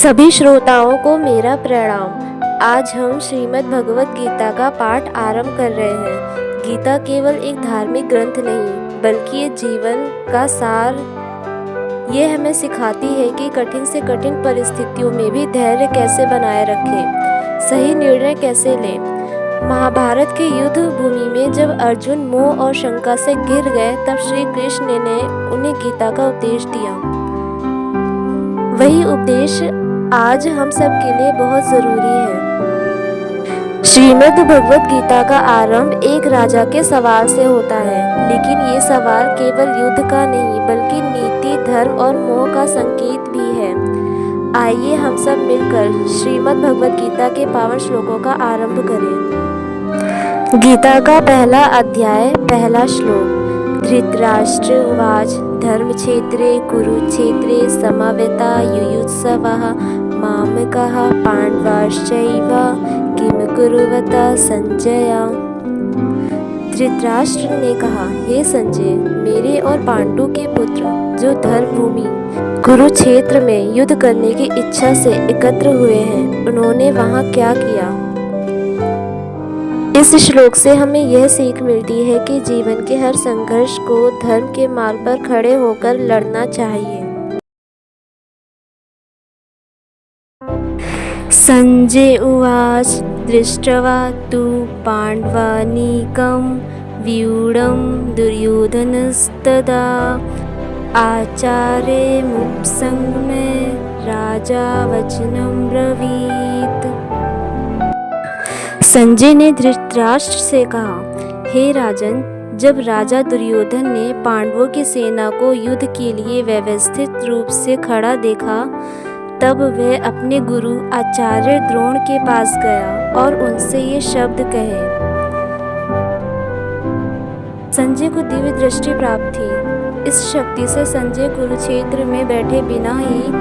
सभी श्रोताओं को मेरा प्रणाम। आज हम श्रीमद् भगवत गीता का पाठ आरंभ कर रहे हैं। गीता केवल एक धार्मिक ग्रंथ नहीं, बल्कि ये जीवन का सार। ये हमें सिखाती है कि कठिन से कठिन परिस्थितियों में भी धैर्य कैसे बनाए रखें, सही निर्णय कैसे लें। महाभारत के युद्ध भूमि में जब अर्जुन मोह और शंका से घिर गए, तब श्री कृष्ण ने उन्हें गीता का उपदेश दिया। वही उपदेश आज हम सब के लिए बहुत ज़रूरी है। श्रीमद् भगवत गीता का आरंभ एक राजा के सवाल से होता है, लेकिन ये सवाल केवल युद्ध का नहीं, बल्कि नीति, धर्म और मोह का संकेत भी है। आइए हम सब मिलकर श्रीमद् भगवत गीता के पावन श्लोकों का आरंभ करें। गीता का पहला अध्याय, पहला श्लोक। धृतराष्ट्र उवाच धर्मक्षेत्रे कुरुक्षेत्रे समवेता युयुत्सवः मामकाः पांडवाश्चैव किम कुर्वत संजय। धृतराष्ट्र ने कहा, हे संजय, मेरे और पांडु के पुत्र जो धर्म भूमि कुरुक्षेत्र में युद्ध करने की इच्छा से एकत्र हुए हैं, उन्होंने वहां क्या किया। इस श्लोक से हमें यह सीख मिलती है कि जीवन के हर संघर्ष को धर्म के मार्ग पर खड़े होकर लड़ना चाहिए। संजय उवाच दृष्ट्वा तु पाण्डवानीकं व्यूढं दुर्योधनस्तदा आचार्यमुपसंगम्य राजा वचनं ब्रवीत्। संजय ने धृतराष्ट्र से कहा, हे राजन, जब राजा दुर्योधन ने पांडवों की सेना को युद्ध के लिए व्यवस्थित रूप से खड़ा देखा, तब वह अपने गुरु आचार्य द्रोण के पास गया और उनसे ये शब्द कहे। संजय को दिव्य दृष्टि प्राप्त थी। इस शक्ति से संजय कुरुक्षेत्र में बैठे बिना ही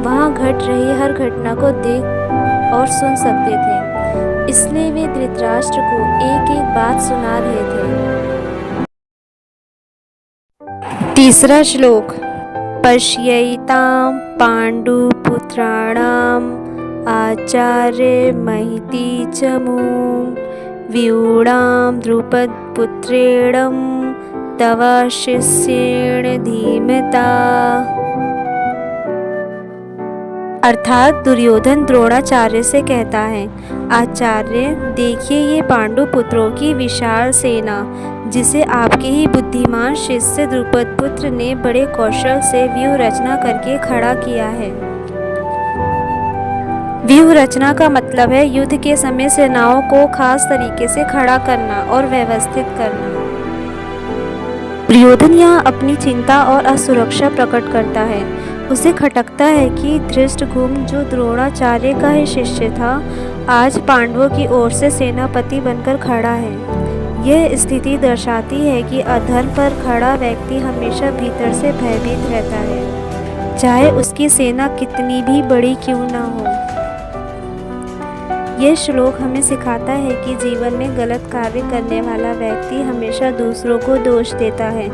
वहां घट रही हर घटना को देख और सुन सकते थे। इसलिए वे धृतराष्ट्र को एक एक बात सुना रहे थे। तीसरा श्लोक। पश्यैतां पाण्डुपुत्राणाम् आचार्य महिति च मूं व्यूढां द्रुपदपुत्रेणं तव शिष्येण धीमता। अर्थात दुर्योधन द्रोणाचार्य से कहता है, आचार्य, देखिए ये पांडु पुत्रों की विशाल सेना, जिसे आपके ही बुद्धिमान शिष्य द्रुपद पुत्र ने बड़े कौशल से व्यूह रचना करके खड़ा किया है। व्यूह रचना का मतलब है युद्ध के समय सेनाओं को खास तरीके से खड़ा करना और व्यवस्थित करना। दुर्योधन यहाँ अपनी चिंता और असुरक्षा प्रकट करता है। उसे खटकता है कि धृष्टद्युम्न, जो द्रोणाचार्य का ही शिष्य था, आज पांडवों की ओर से सेनापति बनकर खड़ा है। यह स्थिति दर्शाती है कि अधर्म पर खड़ा व्यक्ति हमेशा भीतर से भयभीत रहता है, चाहे उसकी सेना कितनी भी बड़ी क्यों न हो। यह श्लोक हमें सिखाता है कि जीवन में गलत कार्य करने वाला व्यक्ति हमेशा दूसरों को दोष देता है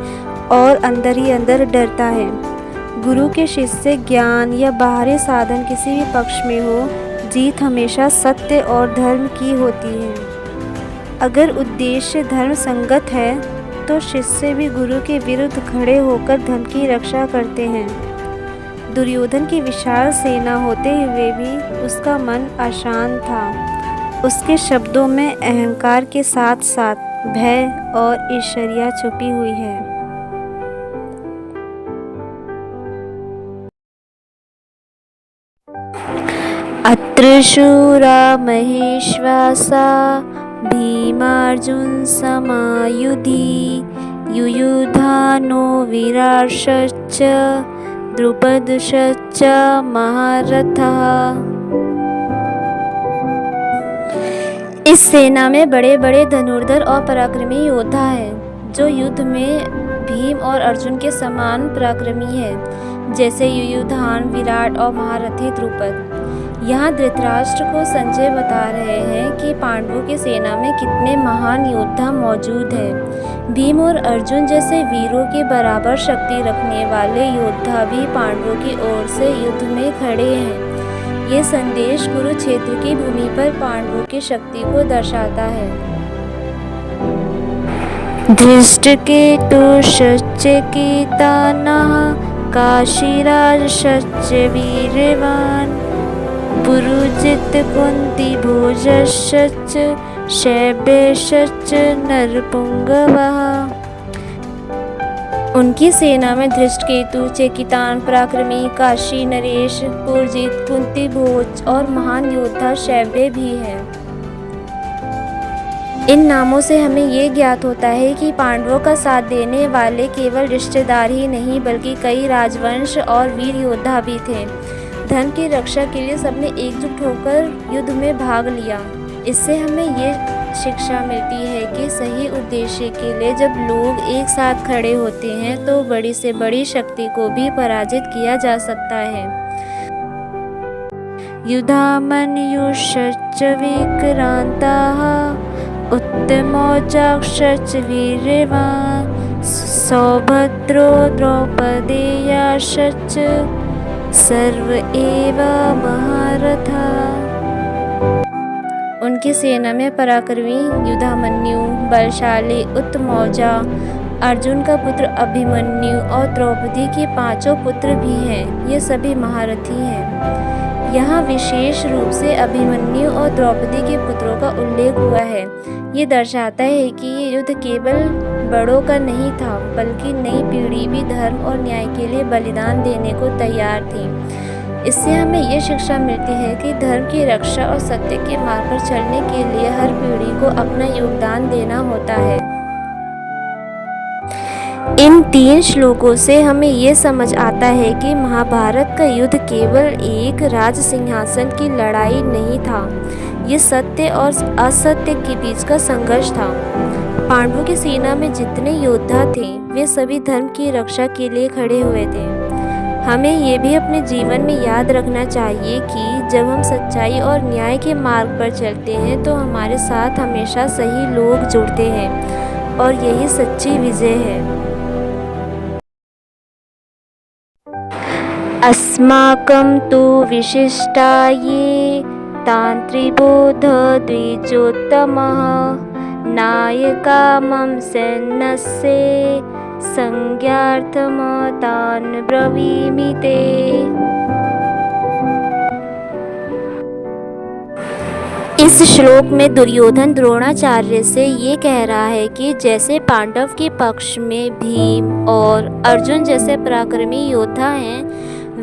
और अंदर ही अंदर डरता है। गुरु के शिष्य ज्ञान या बाहरी साधन किसी भी पक्ष में हो, जीत हमेशा सत्य और धर्म की होती है। अगर उद्देश्य धर्म संगत है, तो शिष्य भी गुरु के विरुद्ध खड़े होकर धर्म की रक्षा करते हैं। दुर्योधन की विशाल सेना होते हुए भी उसका मन अशांत था। उसके शब्दों में अहंकार के साथ साथ भय और ईर्ष्या छुपी हुई है। अत्र शूरा महेश्वासा भीमार्जुन समायुधि युयुधानो विराशश्च द्रुपदश्च महारथः। इस सेना में बड़े बड़े धनुर्धर और पराक्रमी योद्धा हैं, जो युद्ध में भीम और अर्जुन के समान पराक्रमी हैं, जैसे युयुधान, विराट और महारथी द्रुपद। यहाँ धृतराष्ट्र को संजय बता रहे हैं कि पांडवों की सेना में कितने महान योद्धा मौजूद हैं। भीम और अर्जुन जैसे वीरों के बराबर शक्ति रखने वाले योद्धा भी पांडवों की ओर से युद्ध में खड़े हैं। ये संदेश कुरुक्षेत्र की भूमि पर पांडवों की शक्ति को दर्शाता है। धृष्टकेतुश्चेकितानः काशीराजश्च वीर्यवान् पुरुजित कुन्तीभोजश्च शैब्यश्च नरपुंगवः। उनकी सेना में धृष्टकेतु, चेकितान, पराक्रमी, काशी नरेश, पुरजित, कुंतीभोज और महान योद्धा शैब्य भी हैं। इन नामों से हमें ये ज्ञात होता है कि पांडवों का साथ देने वाले केवल रिश्तेदार ही नहीं बल्कि कई राजवंश और वीर योद्धा भी थे। धर्म की रक्षा के लिए सबने एकजुट होकर युद्ध में भाग लिया। इससे हमें ये शिक्षा मिलती है कि सही उद्देश्य के लिए जब लोग एक साथ खड़े होते हैं तो बड़ी से बड़ी शक्ति को भी पराजित किया जा सकता है। युधामन्युश्च विक्रांताः उत्तमौजाश्च वीर्यवान् सौभद्रो द्रौपदेयाश्च सर्व एव महारथा। उनकी सेना में पराक्रमी युधामन्यु, बलशाली उत्तमौजा, अर्जुन का पुत्र अभिमन्यु और द्रौपदी के 5 पुत्र भी हैं। ये सभी महारथी हैं। यहाँ विशेष रूप से अभिमन्यु और द्रौपदी के पुत्रों का उल्लेख हुआ है। ये दर्शाता है कि ये युद्ध केवल बड़ों का नहीं था बल्कि नई पीढ़ी भी धर्म और न्याय के लिए बलिदान देने को तैयार थी। इससे हमें ये शिक्षा मिलती है कि धर्म की रक्षा और सत्य के मार्ग पर चलने के लिए हर पीढ़ी को अपना योगदान देना होता है। इन 3 श्लोकों से हमें ये समझ आता है कि महाभारत का युद्ध केवल एक राज सिंहासन की लड़ाई नहीं था। ये सत्य और असत्य के बीच का संघर्ष था। पांडवों की सेना में जितने योद्धा थे वे सभी धर्म की रक्षा के लिए खड़े हुए थे। हमें ये भी अपने जीवन में याद रखना चाहिए कि जब हम सच्चाई और न्याय के मार्ग पर चलते हैं तो हमारे साथ हमेशा सही लोग जुड़ते हैं और यही सच्ची विजय है। अस्माकं तु विशिष्टा ये तान्त्रिबोध द्विजोत्तमः नायका मम सैन्यस्य संज्ञार्थमतान् ब्रवीमि ते। इस श्लोक में दुर्योधन द्रोणाचार्य से ये कह रहा है कि जैसे पांडव के पक्ष में भीम और अर्जुन जैसे पराक्रमी योद्धा हैं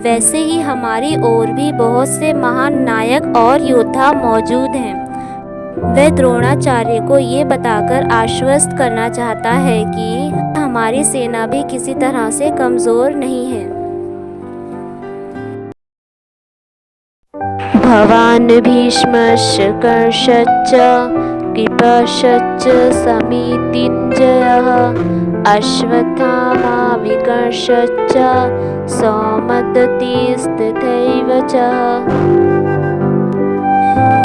वैसे ही हमारी ओर भी बहुत से महान नायक और योद्धा मौजूद हैं। वह द्रोणाचार्य को ये बताकर आश्वस्त करना चाहता है कि हमारी सेना भी किसी तरह से कमज़ोर नहीं है। भवान् भीष्मश्च कर्षश्च कृपश्च समितिञ्जयः अश्वत्थामा विकर्षश्च सौमदत्तिस्तथैव च।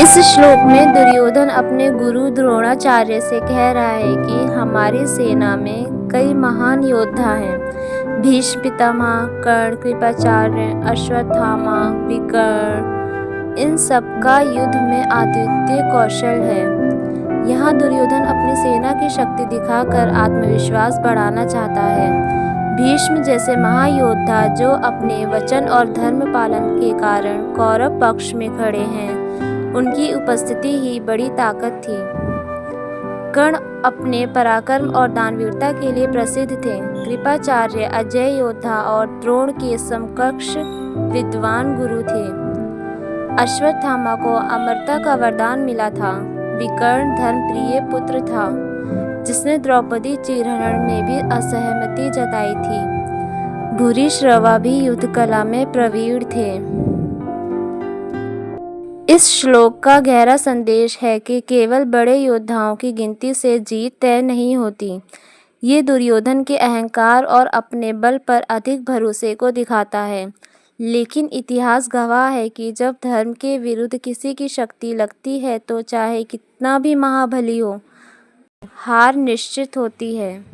इस श्लोक में दुर्योधन अपने गुरु द्रोणाचार्य से कह रहा है कि हमारी सेना में कई महान योद्धा हैं। भीष्म पितामह, कर्ण, कृपाचार्य, अश्वत्थामा, विकर्ण, इन सबका युद्ध में अद्वितीय कौशल है। यहाँ दुर्योधन अपनी सेना की शक्ति दिखाकर आत्मविश्वास बढ़ाना चाहता है। भीष्म जैसे महायोद्धा जो अपने वचन और धर्म पालन के कारण कौरव पक्ष में खड़े हैं, उनकी उपस्थिति ही बड़ी ताकत थी। कर्ण अपने पराक्रम और दानवीरता के लिए प्रसिद्ध थे। कृपाचार्य अजय योद्धा और द्रोण के समकक्ष विद्वान गुरु थे। अश्वत्थामा को अमरता का वरदान मिला था। विकर्ण धर्मप्रिय पुत्र था जिसने द्रौपदी चिरहरण में भी असहमति जताई थी। भूरिश्रवा भी युद्ध कला में प्रवीण थे। इस श्लोक का गहरा संदेश है कि केवल बड़े योद्धाओं की गिनती से जीत तय नहीं होती। ये दुर्योधन के अहंकार और अपने बल पर अधिक भरोसे को दिखाता है। लेकिन इतिहास गवाह है कि जब धर्म के विरुद्ध किसी की शक्ति लगती है तो चाहे कितना भी महाबली हो, हार निश्चित होती है।